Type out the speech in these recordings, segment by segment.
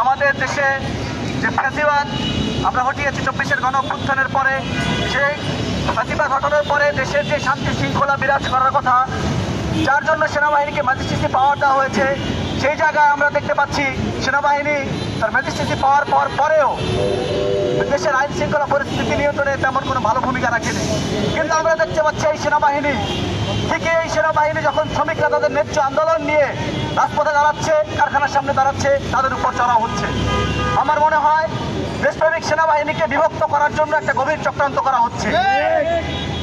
আমাদের দেশে যে ফ্যাসিবাদ আমরা হটিয়েছি 24-এর গণঅভ্যুত্থানের পরে, সেই ফ্যাসিবাদ হটানোর পরে দেশের যে শান্তি শৃঙ্খলা বিরাজ করার কথা, যার জন্য সেনাবাহিনীকে ম্যাজিস্ট্রেসি পাওয়ার দেওয়া হয়েছে, সেই জায়গায় আমরা দেখতে পাচ্ছি সেনাবাহিনী তার ম্যাজিস্ট্রেসি পাওয়ার পরেও দেশের আইন শৃঙ্খলা পরিস্থিতি নিয়ন্ত্রণে তেমন কোনো ভালো ভূমিকা রাখেনি। কিন্তু আমরা দেখতে পাচ্ছি এই সেনাবাহিনী যখন শ্রমিকরা তাদের ন্যায্য আন্দোলন নিয়ে রাজপথে দাঁড়াচ্ছে, কারখানার সামনে দাঁড়াচ্ছে, তাদের উপর চড়া হচ্ছে। আমার মনে হয় দেশপ্রেমিক সেনাবাহিনীকে বিভক্ত করার জন্য একটা গভীর চক্রান্ত করা হচ্ছে।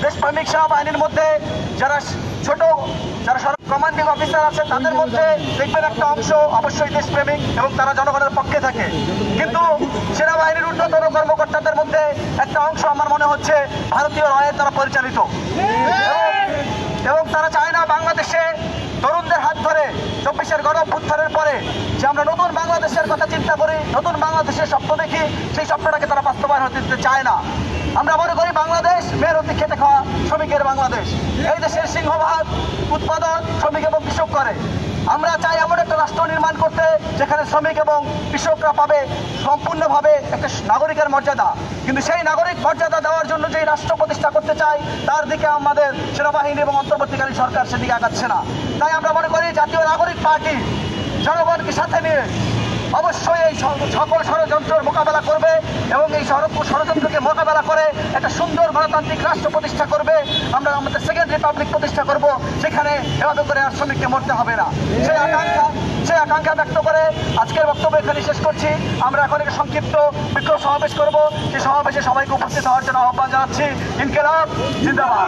দেশপ্রেমিক সেনাবাহিনীর মধ্যে যারা কমান্ডিং অফিসার আছে তাদের মধ্যে দেখবেন একটা অংশ অবশ্যই দেশপ্রেমিক এবং তারা জনগণের পক্ষে থাকে, কিন্তু সেনাবাহিনীর ঊর্ধ্বতন কর্মকর্তাদের মধ্যে একটা অংশ আমার মনে হচ্ছে ভারতীয় রয়ের দ্বারা পরিচালিত, এবং তারা চায় না বাংলাদেশে তরুণদের হাত ধরে 24-এর গণঅভ্যুত্থানের পরে যে আমরা নতুন বাংলাদেশের কথা চিন্তা করি, নতুন বাংলাদেশের স্বপ্ন দেখি, সেই স্বপ্নটাকে তারা বাস্তবায়ন হতে দিতে চায় না। আমরা মনে করি বাংলাদেশ মেহনতি খেটে খাওয়া শ্রমিকের বাংলাদেশ। এই দেশের সিংহভাগ উৎপাদন শ্রমিক এবং কৃষক করে। আমরা চাই এমন একটা রাষ্ট্র নির্মাণ করতে যেখানে শ্রমিক এবং কৃষকরা পাবে সম্পূর্ণভাবে একটা নাগরিকের মর্যাদা, কিন্তু সেই নাগরিক মর্যাদা দেওয়ার জন্য যে রাষ্ট্র প্রতিষ্ঠা করতে চাই তার দিকে আমাদের সেনাবাহিনী এবং অন্তর্বর্তীকালীন সরকার সেদিকে আগাচ্ছে না। তাই আমরা মনে করি জাতীয় নাগরিক পার্টি জনগণকে সাথে নিয়ে অবশ্যই এই সকল ষড়যন্ত্রের মোকাবেলা করবে এবং এই ষড়যন্ত্রকে মোকাবেলা করে একটা সুন্দর গণতান্ত্রিক রাষ্ট্র প্রতিষ্ঠা করবে। আমরা আমাদের সেকেন্ড রিপাবলিক প্রতিষ্ঠা করব, সেখানে এভাবে করে আর শ্রমিককে মরতে হবে না। সেই আকাঙ্ক্ষা ব্যক্ত করে আজকের বক্তব্য এখানে শেষ করছি। আমরা এখন একটা সংক্ষিপ্ত বিক্ষোভ সমাবেশ করব। সেই সমাবেশে সবাইকে উপস্থিত হওয়ার জন্য আহ্বান জানাচ্ছি। ইনকিলাব জিন্দাবাদ।